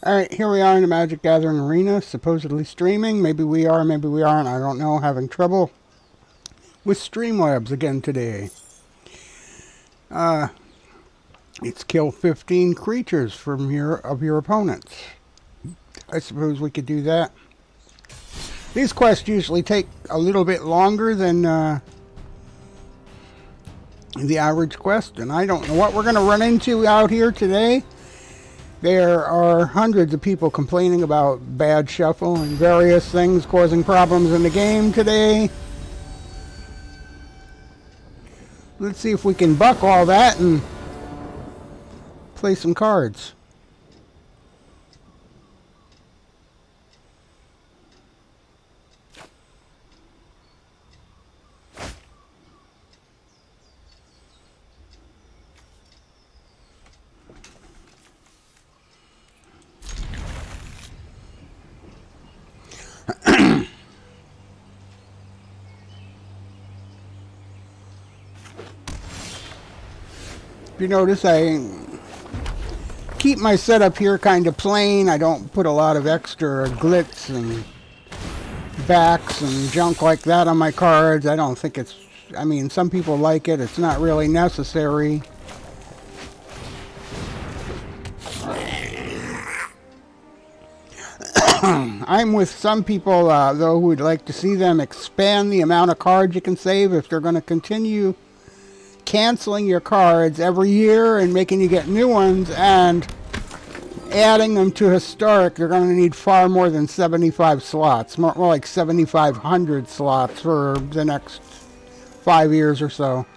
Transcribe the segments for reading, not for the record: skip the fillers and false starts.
Alright, here we are in the Magic Gathering Arena, supposedly streaming. Maybe we are, maybe we aren't, I don't know. Having trouble with Streamlabs again today. It's kill 15 creatures from your opponents. I suppose we could do that. These quests usually take a little bit longer than the average quest, and I don't know what we're going to run into out here today. There are hundreds of people complaining about bad shuffle and various things causing problems in the game today. Let's see if we can buck all that and play some cards. If you notice, I keep my setup here kind of plain. I don't put a lot of extra glitz and backs and junk like that on my cards. I don't think it's, I mean, some people like it. It's not really necessary. I'm with some people, though, who would like to see them expand the amount of cards you can save if they're going to continue canceling your cards every year and making you get new ones and adding them to historic. They're going to need far more than 75 slots, more like 7,500 slots for the next 5 years or so.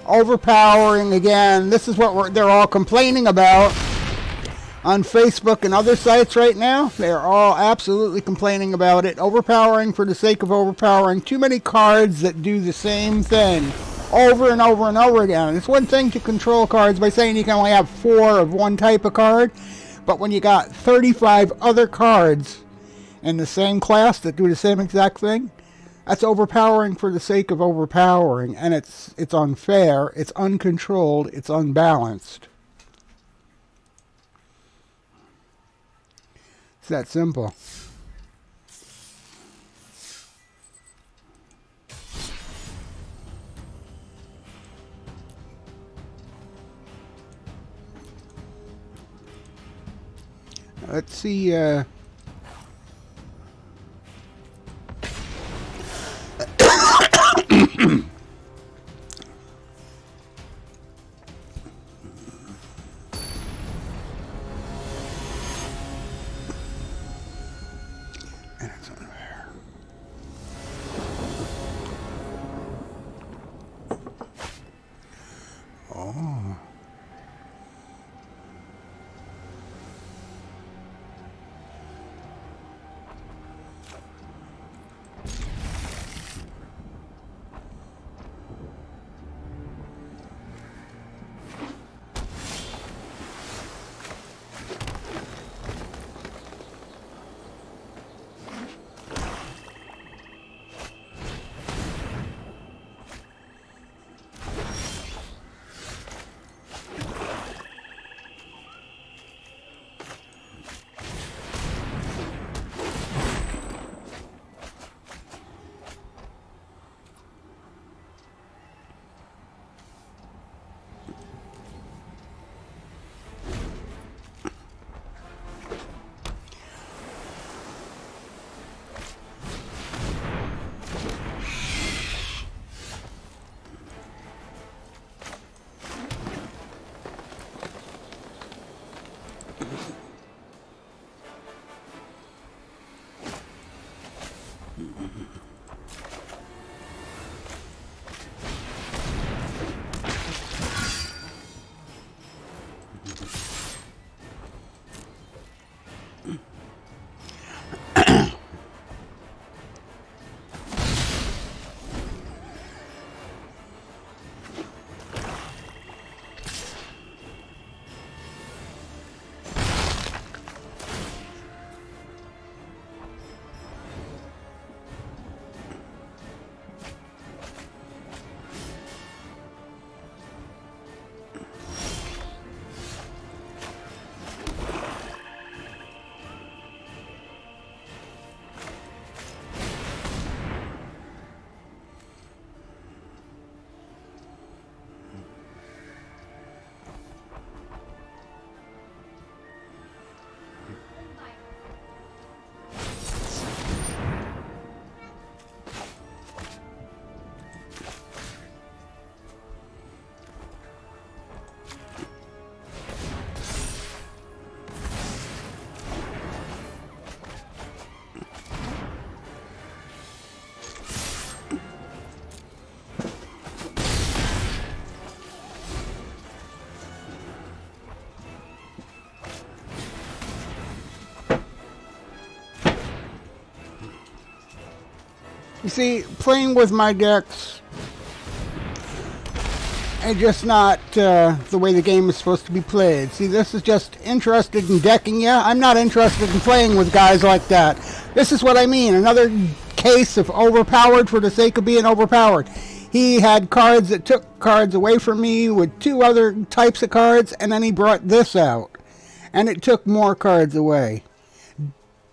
Overpowering again. This is what they're all complaining about on Facebook and other sites right now. They're all absolutely complaining about it. Overpowering for the sake of overpowering. Too many cards that do the same thing over and over and over again. It's one thing to control cards by saying you can only have 4 of one type of card, but when you got 35 other cards in the same class that do the same exact thing, that's overpowering for the sake of overpowering, and it's unfair, it's uncontrolled, it's unbalanced. It's that simple. Let's see. Oh. You see, playing with my decks and just not the way the game is supposed to be played. See, this is just interested in decking you. I'm not interested in playing with guys like that. This is what I mean. Another case of overpowered for the sake of being overpowered. He had cards that took cards away from me with 2 other types of cards, and then he brought this out. And it took more cards away.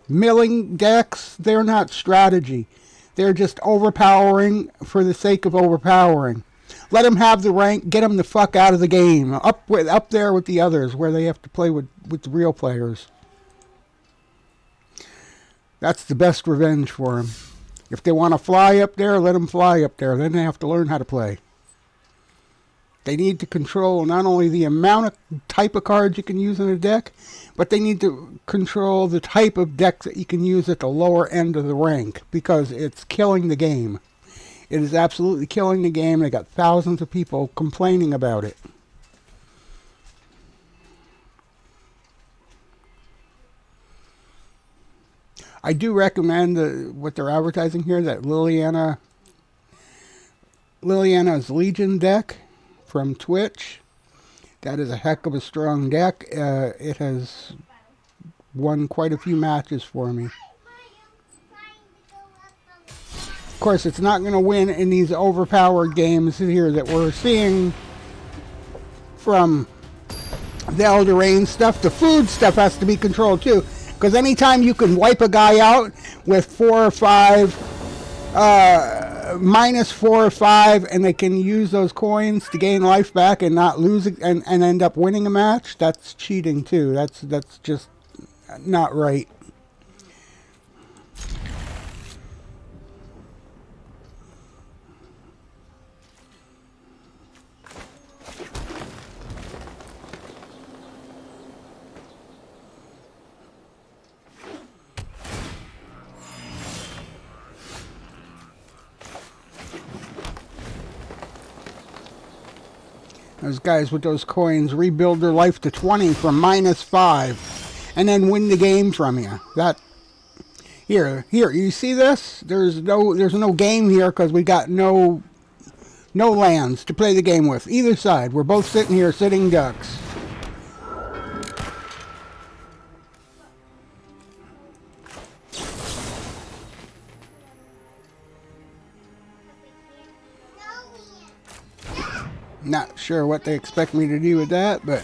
Milling decks, they're not strategy. They're just overpowering for the sake of overpowering. Let them have the rank, get them the fuck out of the game. Up there with the others where they have to play with the real players. That's the best revenge for them. If they want to fly up there, let them fly up there. Then they have to learn how to play. They need to control not only the amount of type of cards you can use in a deck, but they need to control the type of decks that you can use at the lower end of the rank, because it's killing the game. It is absolutely killing the game. They got thousands of people complaining about it. I do recommend what they're advertising here, that Liliana's Legion deck from Twitch. That is a heck of a strong deck. It has won quite a few matches for me. Of course, it's not going to win in these overpowered games here that we're seeing from the Elder Reign stuff. The food stuff has to be controlled too, because anytime you can wipe a guy out with 4 or 5, minus 4 or 5, and they can use those coins to gain life back and not lose it, and end up winning a match, that's cheating too. That's just not right. Those guys with those coins rebuild their life to 20 from minus 5 and then win the game from you. Here, you see this? There's no game here because we got no lands to play the game with. Either side. We're both sitting here, sitting ducks. Not sure what they expect me to do with that, but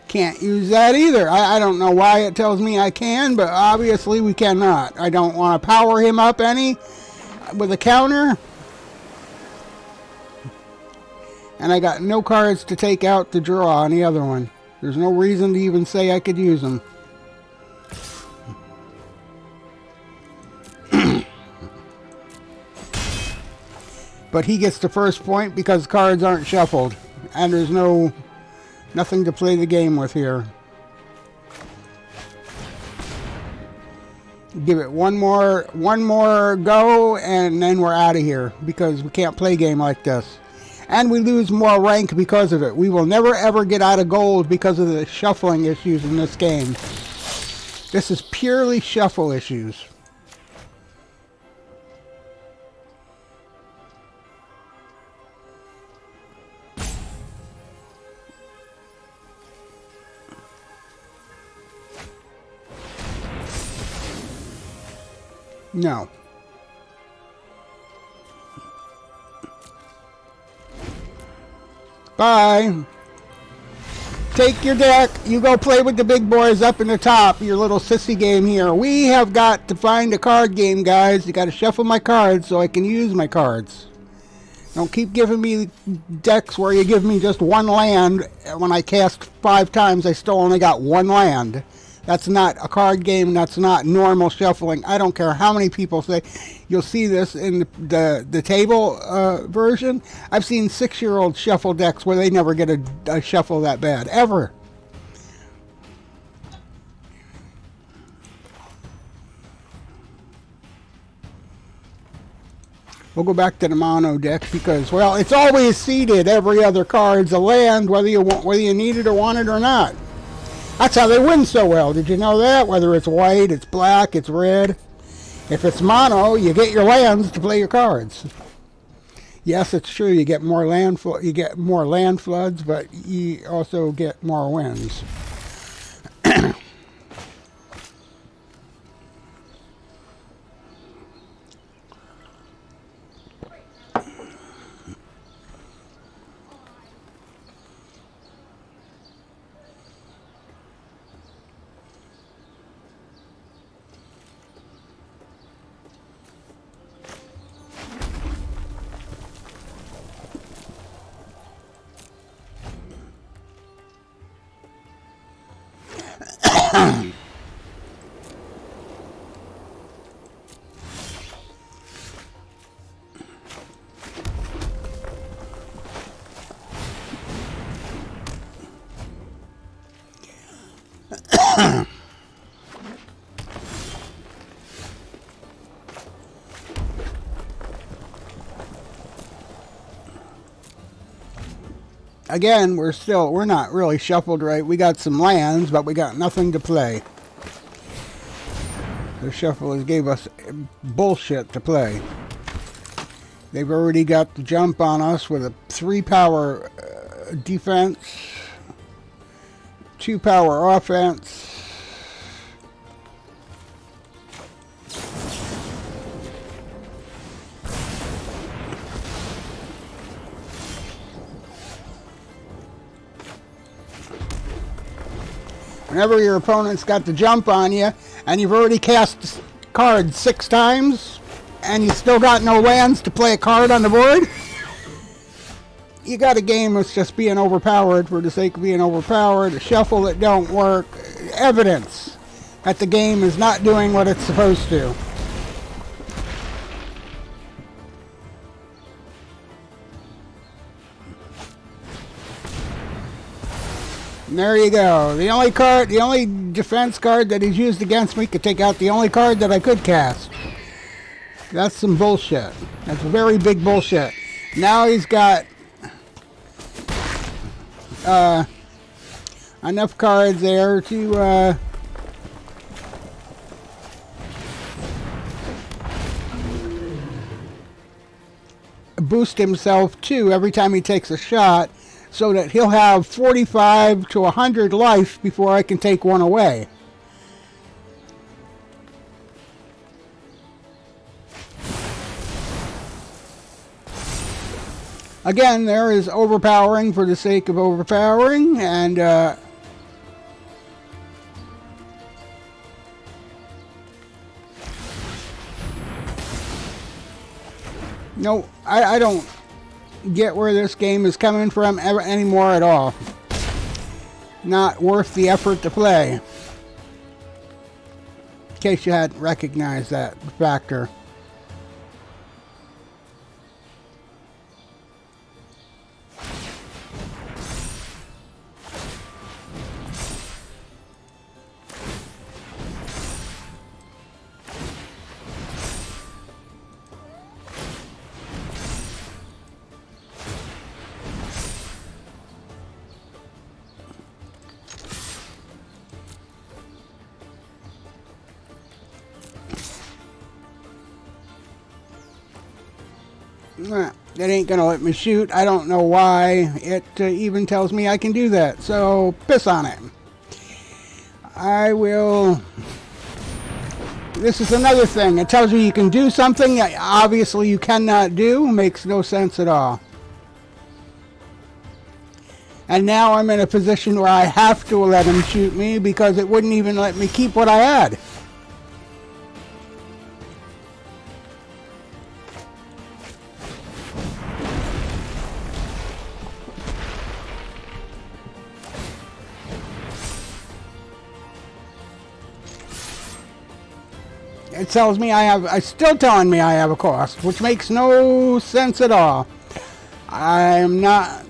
can't use that either. I don't know why it tells me I can, but obviously we cannot. I don't want to power him up any with a counter. And I got no cards to take out to draw on the other one. There's no reason to even say I could use them. But he gets the first point because cards aren't shuffled. And there's nothing to play the game with here. Give it one more go, and then we're out of here. Because we can't play a game like this. And we lose more rank because of it. We will never ever get out of gold because of the shuffling issues in this game. This is purely shuffle issues. No. Bye. Take your deck. You go play with the big boys up in the top. Your little sissy game here. We have got to find a card game, guys. You got to shuffle my cards so I can use my cards. Don't keep giving me decks where you give me just one land. When I cast 5 times, I still only got 1 land. That's not a card game. That's not normal shuffling. I don't care how many people say. You'll see this in the table version. I've seen 6-year-old shuffle decks where they never get a shuffle that bad, ever. We'll go back to the mono deck because, well, it's always seeded. Every other card's a land, whether you need it or want it or not. That's how they win so well. Did you know that? Whether it's white, it's black, it's red. If it's mono, you get your lands to play your cards. Yes, it's true. You get more land floods, but you also get more wins. Again, we're not really shuffled right. We got some lands, but we got nothing to play. The shufflers gave us bullshit to play. They've already got the jump on us with a 3-power defense, 2-power offense. Whenever your opponent's got the jump on you, and you've already cast cards 6 times, and you still got no lands to play a card on the board, you got a game that's just being overpowered for the sake of being overpowered, a shuffle that don't work, evidence that the game is not doing what it's supposed to. And there you go. The only defense card that he's used against me could take out the only card that I could cast. That's some bullshit. That's very big bullshit. Now he's got enough cards there to boost himself too every time he takes a shot, so that he'll have 45 to 100 life before I can take one away. Again, there is overpowering for the sake of overpowering, and no, I don't get where this game is coming from anymore at all. Not worth the effort to play. In case you hadn't recognized that factor. That ain't gonna let me shoot. I don't know why it even tells me I can do that. So, piss on it. I will... This is another thing. It tells you can do something that obviously you cannot do. Makes no sense at all. And now I'm in a position where I have to let him shoot me because it wouldn't even let me keep what I had. It tells me it's still telling me I have a cost, which makes no sense at all. I'm not...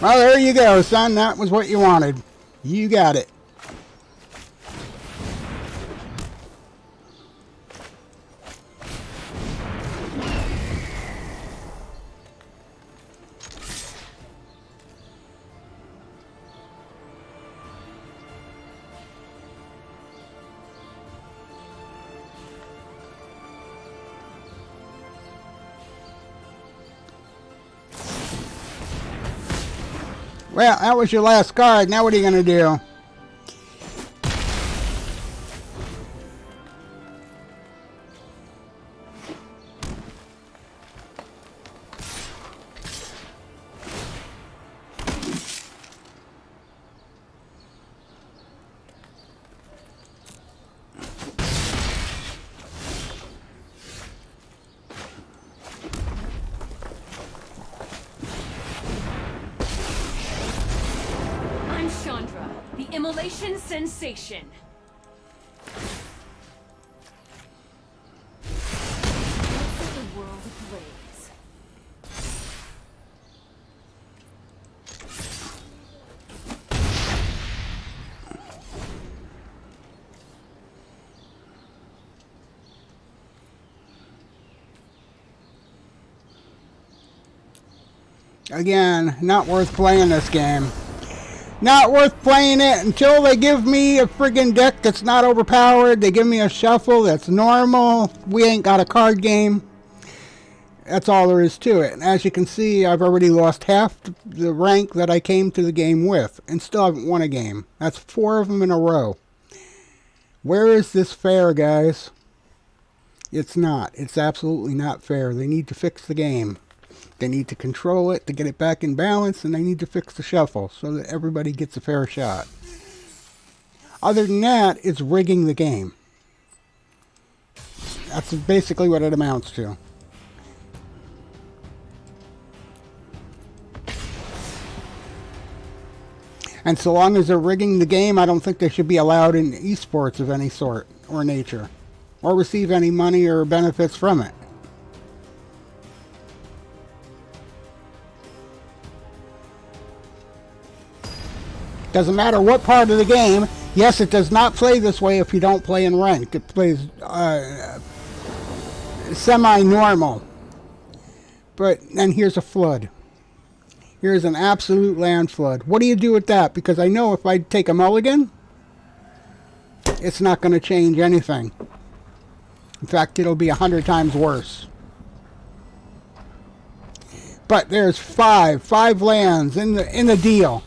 Well, there you go, son. That was what you wanted. You got it. Well, that was your last card. Now what are you going to do? The immolation sensation. The world ablaze. Again, not worth playing this game. Not worth playing it until they give me a friggin' deck that's not overpowered. They give me a shuffle that's normal. We ain't got a card game. That's all there is to it. And as you can see, I've already lost half the rank that I came to the game with and still haven't won a game. That's 4 of them in a row. Where is this fair, guys? It's not. It's absolutely not fair. They need to fix the game. They need to control it to get it back in balance, and they need to fix the shuffle so that everybody gets a fair shot. Other than that, it's rigging the game. That's basically what it amounts to. And so long as they're rigging the game, I don't think they should be allowed in esports of any sort or nature, or receive any money or benefits from it. Doesn't matter what part of the game. Yes, it does not play this way if you don't play in ranked. It plays semi-normal. But then here's a flood. Here's an absolute land flood. What do you do with that? Because I know if I take a mulligan, it's not going to change anything. In fact, it'll be 100 times worse. But there's five lands in the deal.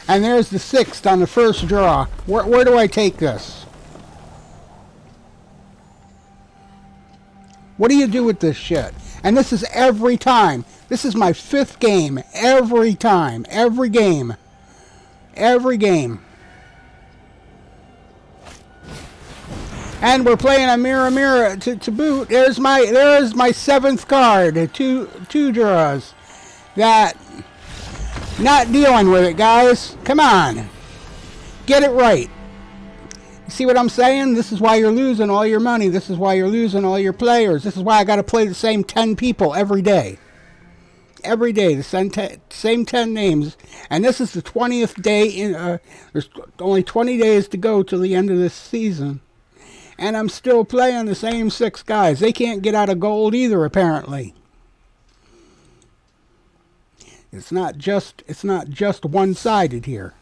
And there's the 6th on the first draw. Where do I take this? What do you do with this shit? And this is every time. This is my 5th game. Every time. Every game. Every game. And we're playing a mirror to boot. There's my 7th card. Two draws. That... Not dealing with it, guys. Come on. Get it right. You see what I'm saying? This is why you're losing all your money. This is why you're losing all your players. This is why I got to play the same 10 people every day. Every day, the same 10 names. And this is the 20th day. There's only 20 days to go till the end of this season. And I'm still playing the same 6 guys. They can't get out of gold either, apparently. It's not just one-sided here.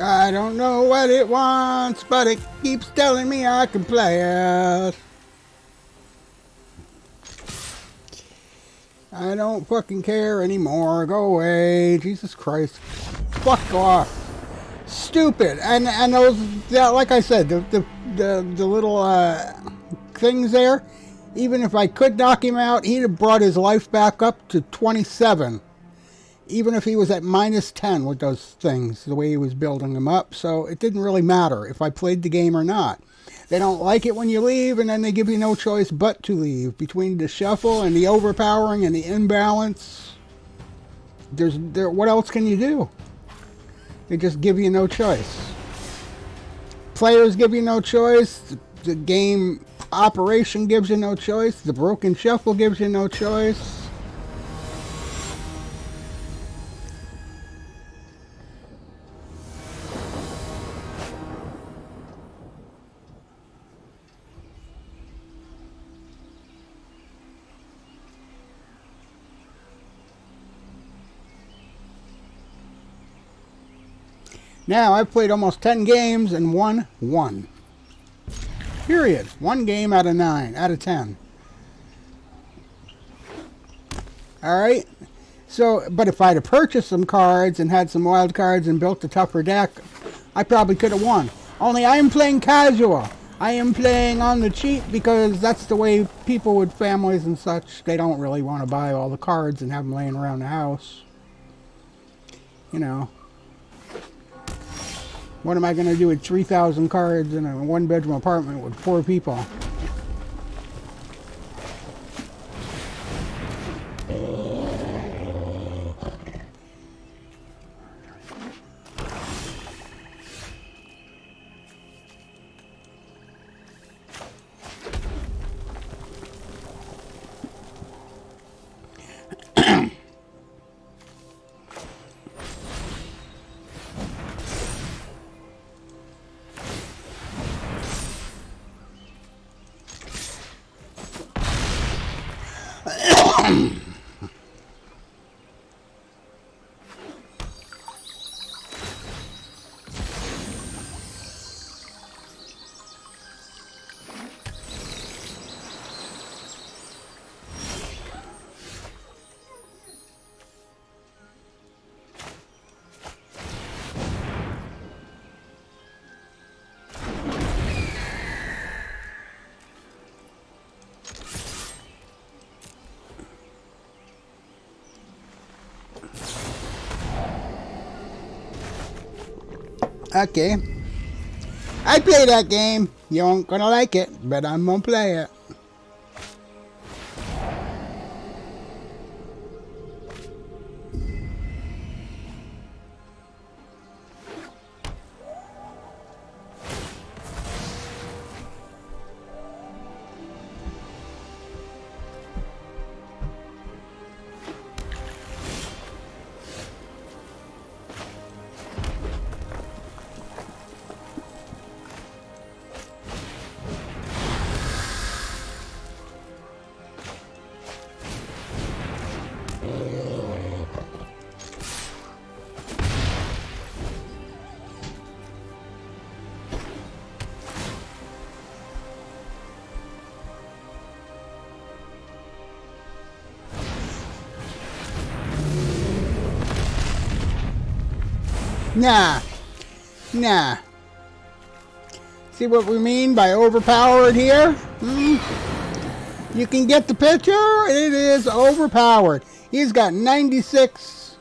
I don't know what it wants, but it keeps telling me I can play it. I don't fucking care anymore. Go away. Jesus Christ. Fuck off. Stupid. And those, yeah, like I said, the little things there, even if I could knock him out, he'd have brought his life back up to 27. Even if he was at minus 10 with those things, the way he was building them up. So it didn't really matter if I played the game or not. They don't like it when you leave, and then they give you no choice but to leave. Between the shuffle and the overpowering and the imbalance, what else can you do? They just give you no choice. Players give you no choice. The game operation gives you no choice. The broken shuffle gives you no choice. Now, I've played almost 10 games and won 1. Period. 1 game out of 9, out of 10. Alright? So, but if I'd have purchased some cards and had some wild cards and built a tougher deck, I probably could have won. Only I am playing casual. I am playing on the cheap because that's the way people with families and such, they don't really want to buy all the cards and have them laying around the house. You know. What am I going to do with 3,000 cards in a one-bedroom apartment with 4 people? Okay. I play that game. You aren't gonna like it, but I'm gonna play it. Nah. Nah. See what we mean by overpowered here? You can get the picture? It is overpowered. He's got 96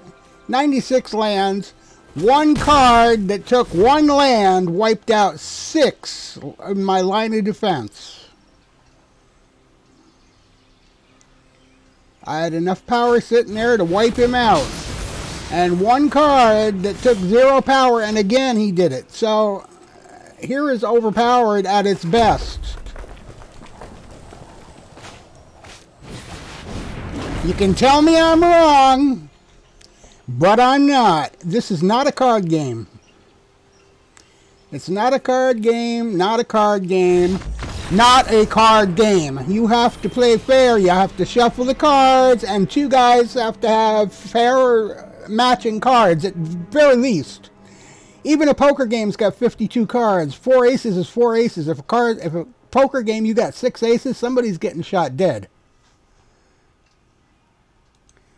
lands. One card that took one land wiped out 6 in my line of defense. I had enough power sitting there to wipe him out. And one card that took 0 power, and again he did it. So here is overpowered at its best. You can tell me I'm wrong, but I'm not. This is not a card game. It's not a card game, not a card game, not a card game. You have to play fair. You have to shuffle the cards, and 2 guys have to have fair matching cards at very least. Even a poker game's got 52 cards. 4 aces is 4 aces. If a poker game you got 6 aces, somebody's getting shot dead.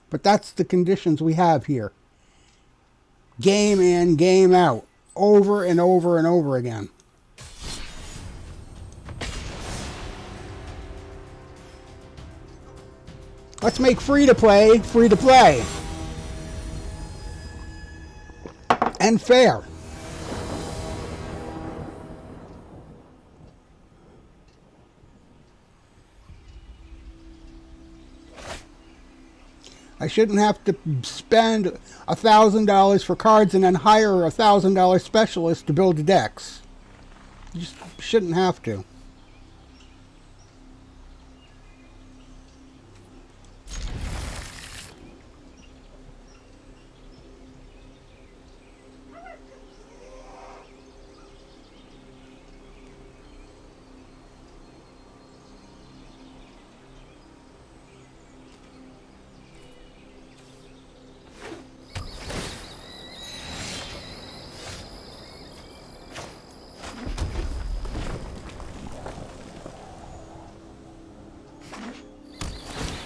But that's the conditions we have here. Game in, game out. Over and over and over again. Let's make free to play free to play. And fair. I shouldn't have to spend $1,000 for cards and then hire a $1,000 specialist to build the decks. You just shouldn't have to.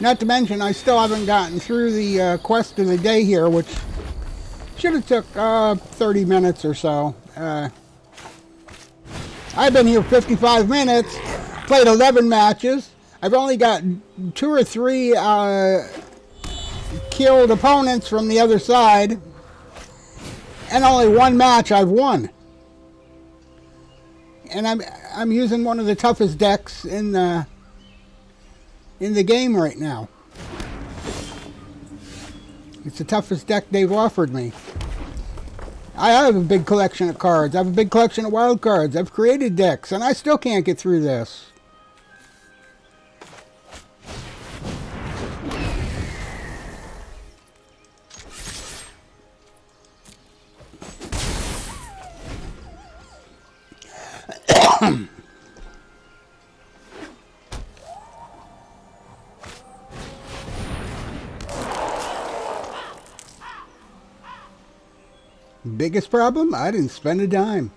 Not to mention, I still haven't gotten through the quest of the day here, which should have took 30 minutes or so. I've been here 55 minutes, played 11 matches. I've only got 2 or 3 killed opponents from the other side, and only 1 match I've won. and I'm using one of the toughest decks in the game right now. It's the toughest deck they've offered me. I have a big collection of cards. I have a big collection of wild cards. I've created decks, and I still can't get through this. Biggest problem? I didn't spend a dime.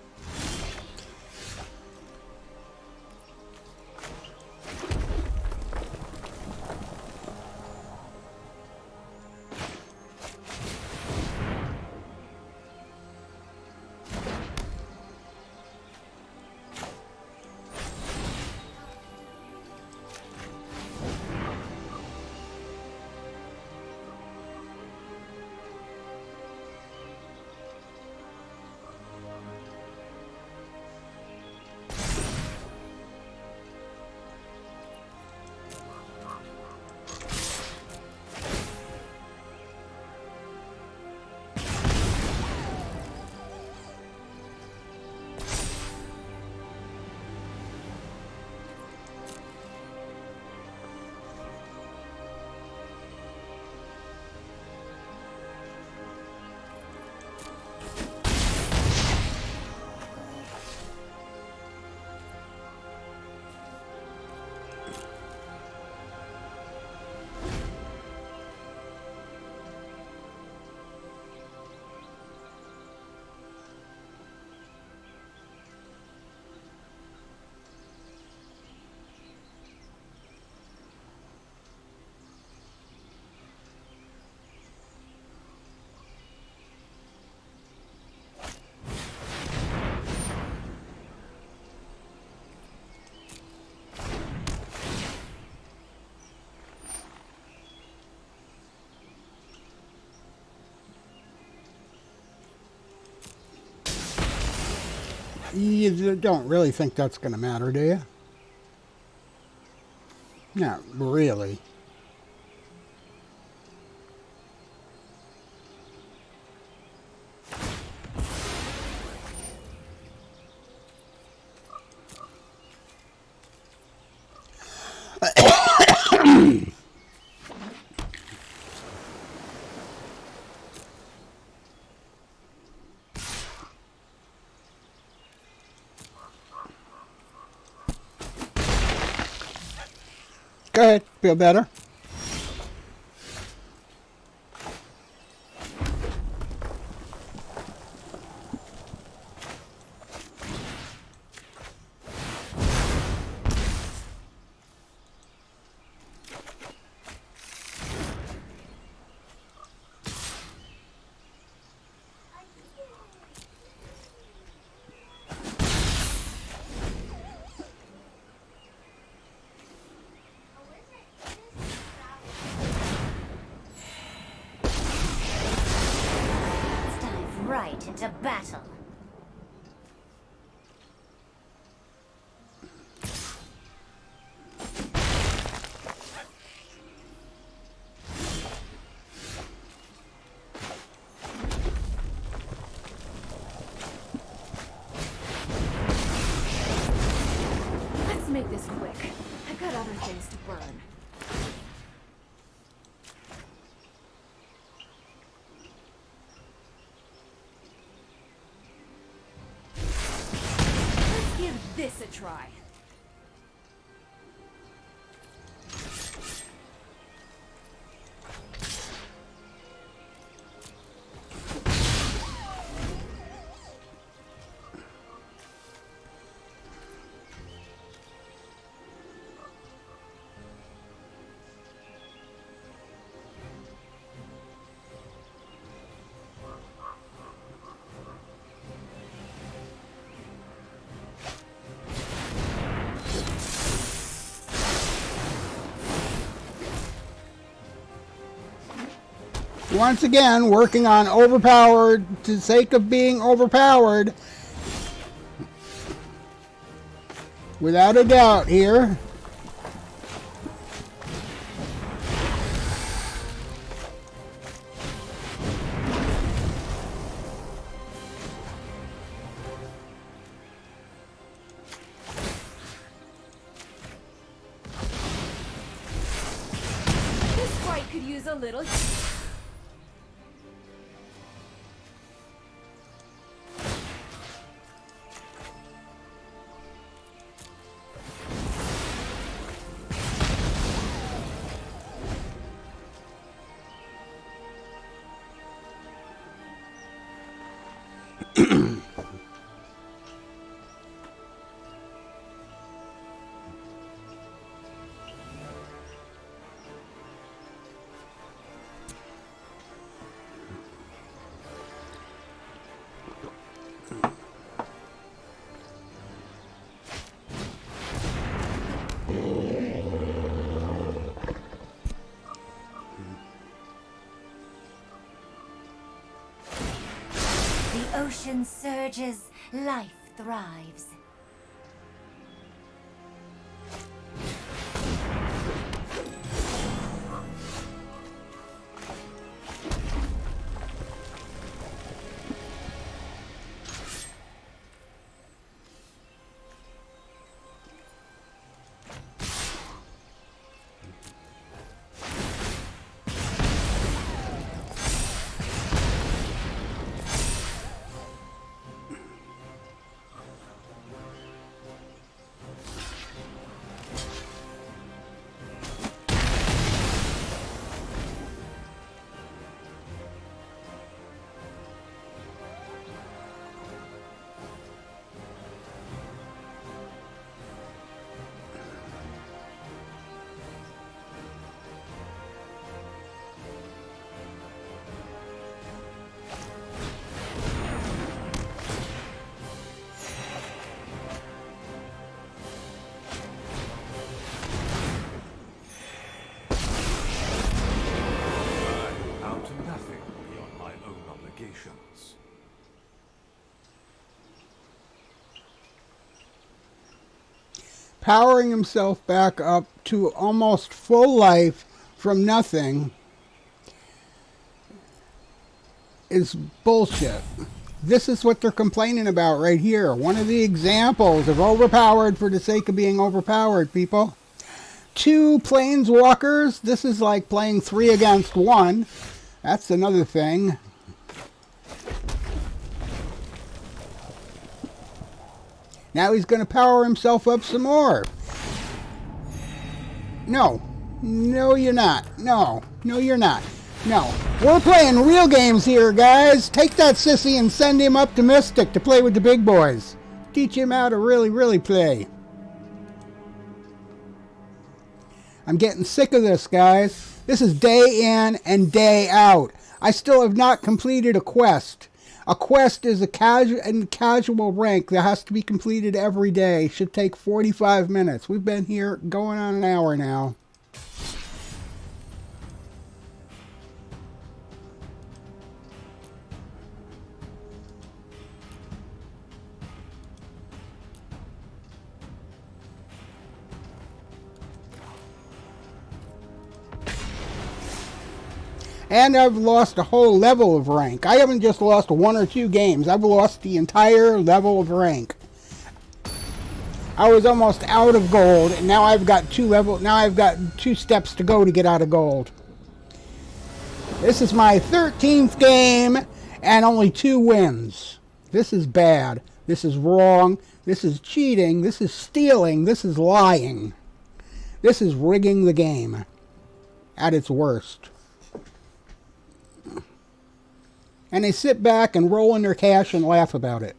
You don't really think that's going to matter, do you? Not really. Go ahead. Feel better? Right into battle. Let's make this quick. I've got other things to burn. This a try. Once again, working on overpowered to the sake of being overpowered. Without a doubt here. This fight could use a little. The ocean surges, life thrives. Powering himself back up to almost full life from nothing is bullshit. This is what they're complaining about right here. One of the examples of overpowered for the sake of being overpowered, people. 2 planeswalkers. This is like playing 3 against 1. That's another thing. Now he's going to power himself up some more. No. No, you're not. No. No, you're not. No. We're playing real games here, guys. Take that sissy and send him up to Mystic to play with the big boys. Teach him how to really, really play. I'm getting sick of this, guys. This is day in and day out. I still have not completed a quest. A quest is a casual rank that has to be completed every day. Should take 45 minutes. We've been here going on an hour now. And I've lost a whole level of rank. I haven't just lost 1 or 2 games. I've lost the entire level of rank. I was almost out of gold, and now I've got 2 steps to go to get out of gold. This is my 13th game and only 2 wins. This is bad. This is wrong. This is cheating. This is stealing. This is lying. This is rigging the game at its worst. And they sit back and roll in their cash and laugh about it.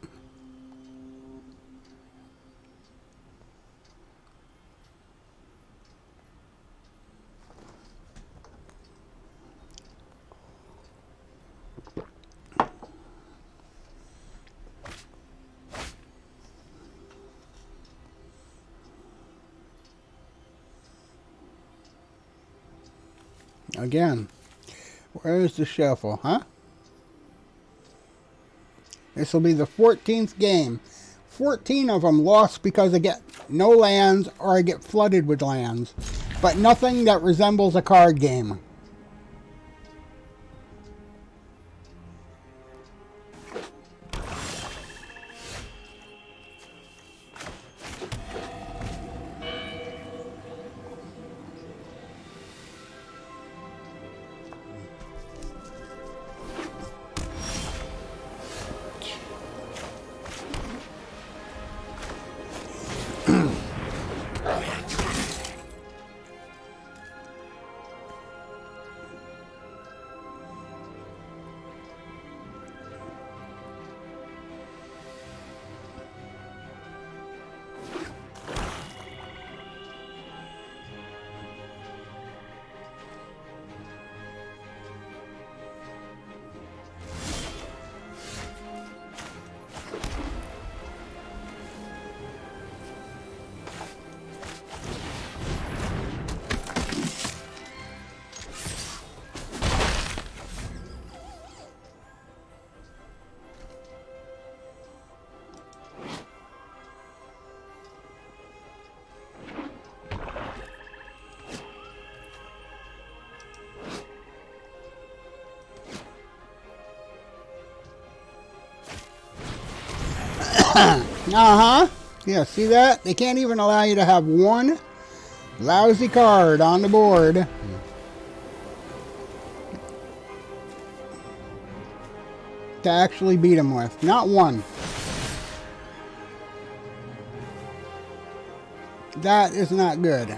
Again, where's the shuffle, huh? This will be the 14th game. 14 of them lost because get no lands or I get flooded with lands. But nothing that resembles a card game. Uh-huh. Yeah, see that? They can't even allow you to have one lousy card on the board. To actually beat them with. Not one. That is not good.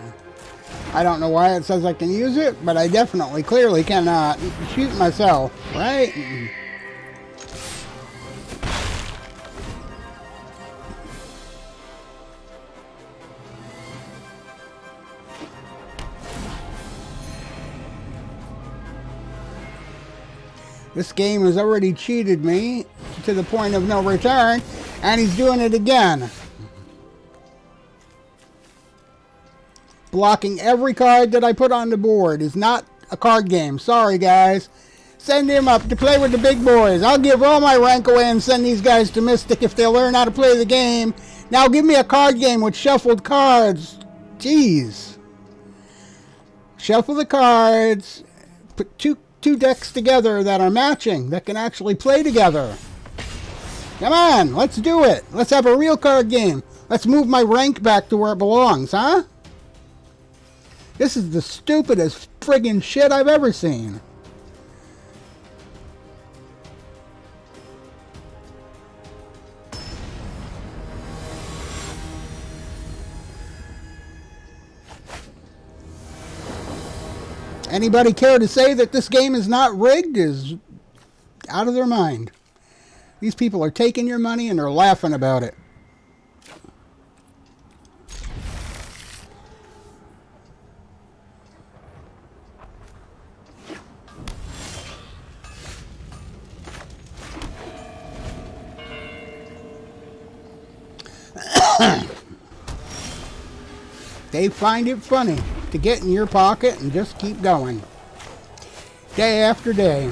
I don't know why it says I can use it, but I definitely, clearly cannot shoot myself, right? This game has already cheated me to the point of no return, and he's doing it again. Blocking every card that I put on the board is not a card game. Sorry, guys. Send him up to play with the big boys. I'll give all my rank away and send these guys to Mystic if they'll learn how to play the game. Now give me a card game with shuffled cards. Jeez. Shuffle the cards. Put two decks together that are matching, that can actually play together. Come on, let's do it. Let's have a real card game. Let's move my rank back to where it belongs, huh? This is the stupidest friggin' shit I've ever seen. Anybody care to say that this game is not rigged is out of their mind. These people are taking your money and they're laughing about it. They find it funny to get in your pocket and just keep going. Day after day.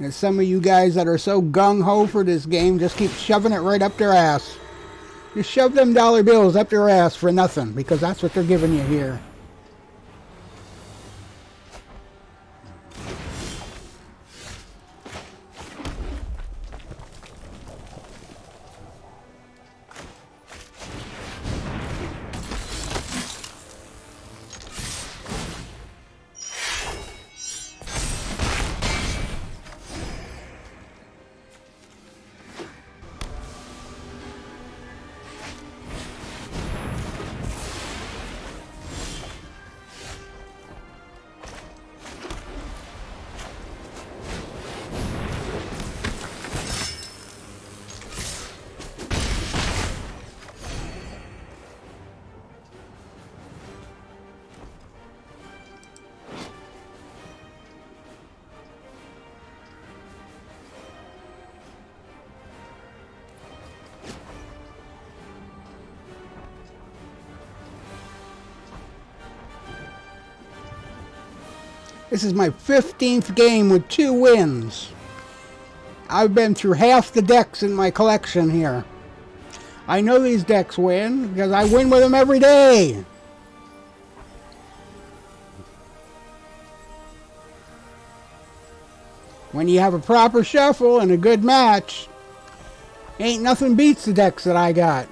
And some of you guys that are so gung-ho for this game just keep shoving it right up their ass. Just shove them dollar bills up their ass for nothing, because that's what they're giving you here. This is my 15th game with 2 wins. I've been through half the decks in my collection here. I know these decks win because I win with them every day. When you have a proper shuffle and a good match, ain't nothing beats the decks that I got.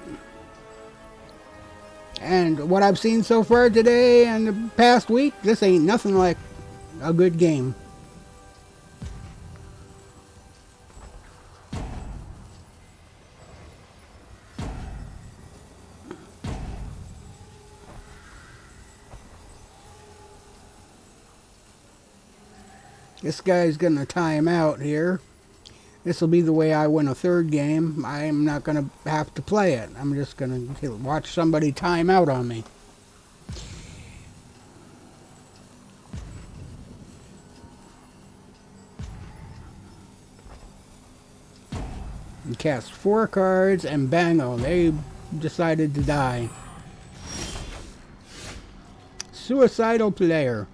And what I've seen so far today and the past week, this ain't nothing like a good game. This guy's going to time out here. This will be the way I win a third game. I'm not going to have to play it. I'm just going to watch somebody time out on me. And cast 4 cards and bango, they decided to die. Suicidal player.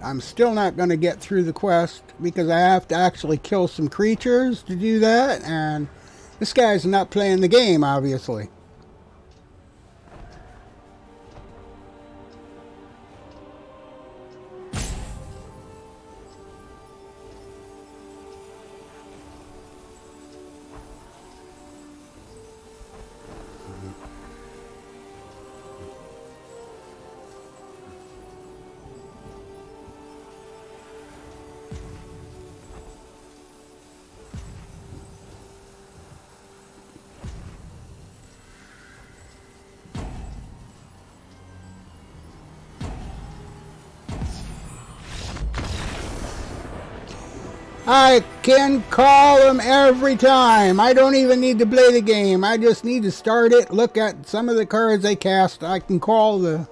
I'm still not going to get through the quest because I have to actually kill some creatures to do that, and this guy's not playing the game, obviously. I can call them every time. I don't even need to play the game. I just need to start it, look at some of the cards they cast. I can call the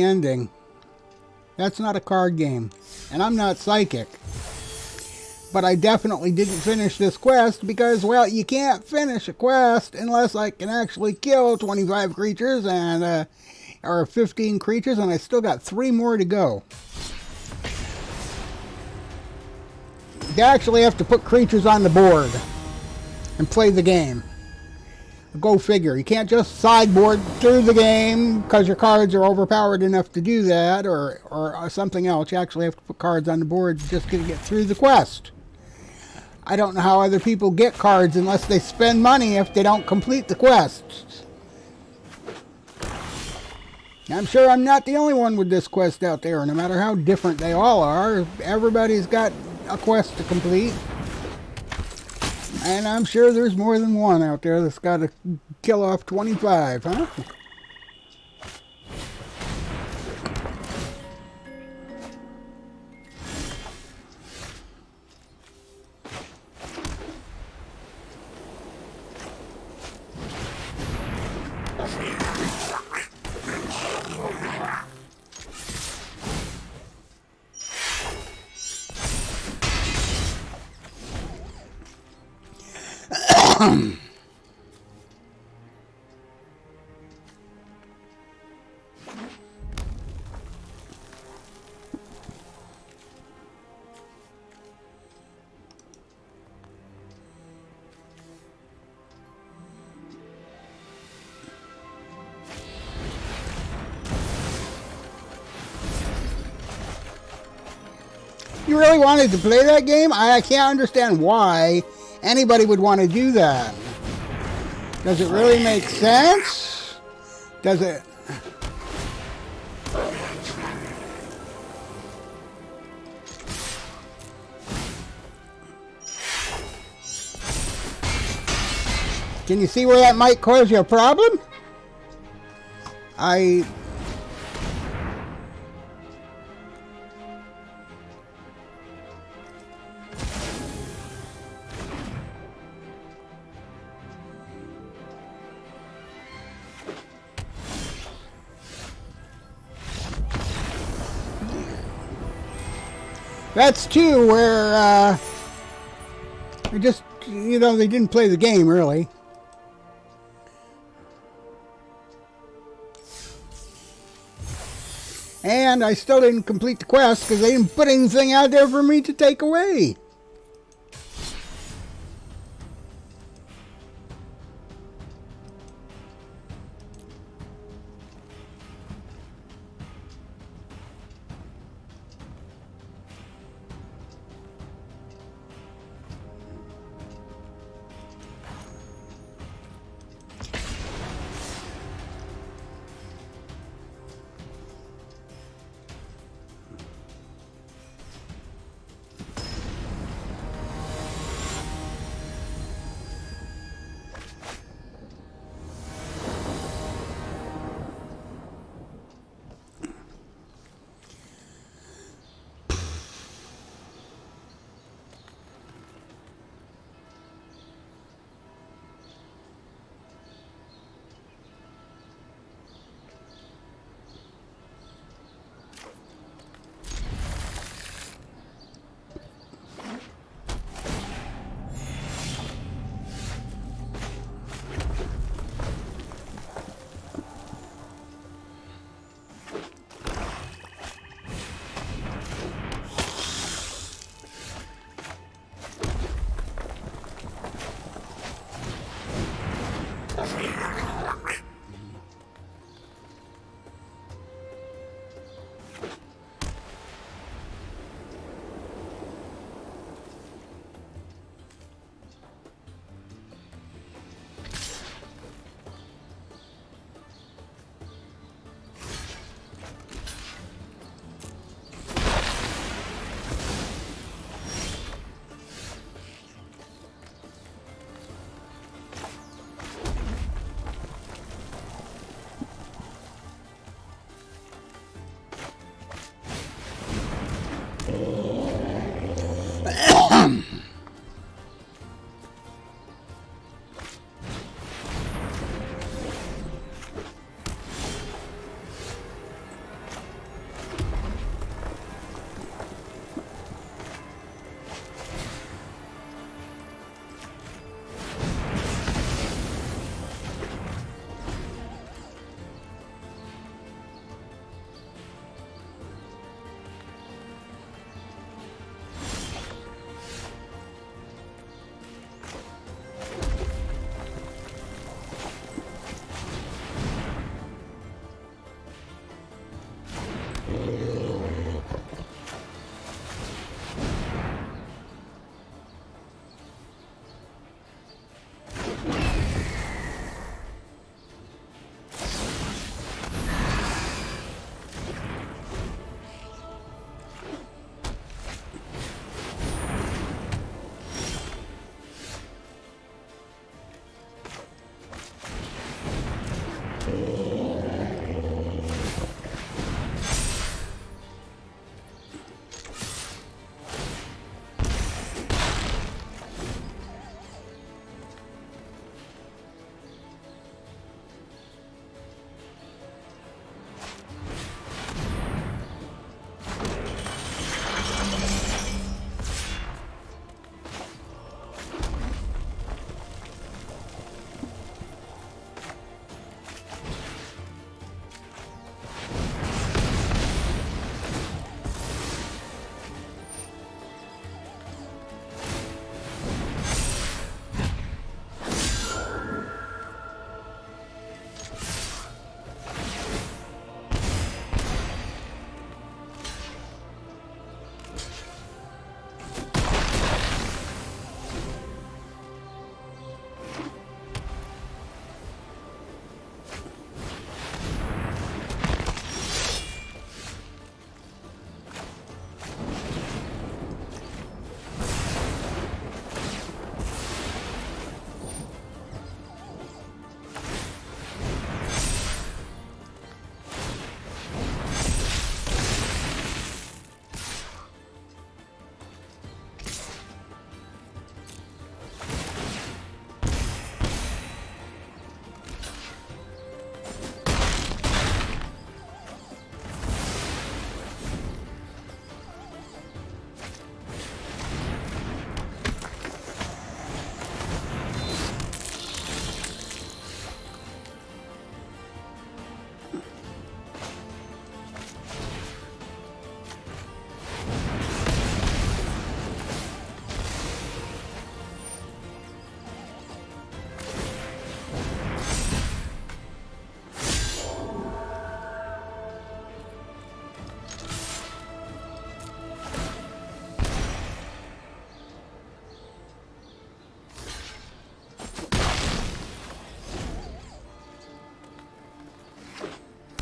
ending. That's not a card game. And I'm not psychic. But I definitely didn't finish this quest because, well, you can't finish a quest unless I can actually kill 25 creatures and or 15 creatures, and I still got 3 more to go. You actually have to put creatures on the board and play the game. Go figure. You can't just sideboard through the game because your cards are overpowered enough to do that, or something else. You actually have to put cards on the board just to get through the quest. I don't know how other people get cards unless they spend money if they don't complete the quests. I'm sure I'm not the only one with this quest out there. No matter how different they all are, everybody's got a quest to complete. And I'm sure there's more than one out there that's got to kill off 25, huh? You really wanted to play that game? I can't understand why anybody would want to do that. Does it really make sense? Does it? Can you see where that might cause you a problem? I that's too where I just, you know, they didn't play the game really. And I still didn't complete the quest because they didn't put anything out there for me to take away.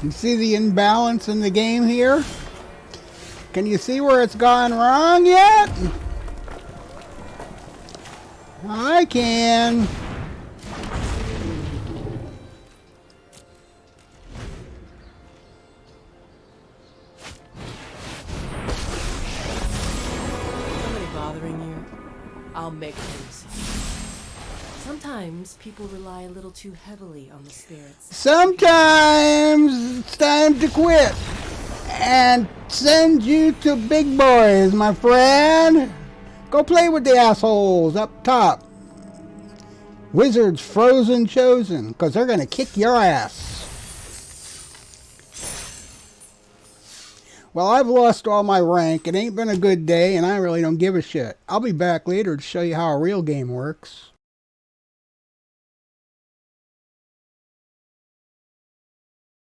You see the imbalance in the game here? Can you see where it's gone wrong yet? I can. Somebody bothering you? I'll make things. Sometimes people rely a little too heavily on the spirits. Sometimes it's time to quit and send you to big boys, my friend. Go play with the assholes up top. Wizards Frozen Chosen, because they're going to kick your ass. Well, I've lost all my rank. It ain't been a good day, and I really don't give a shit. I'll be back later to show you how a real game works.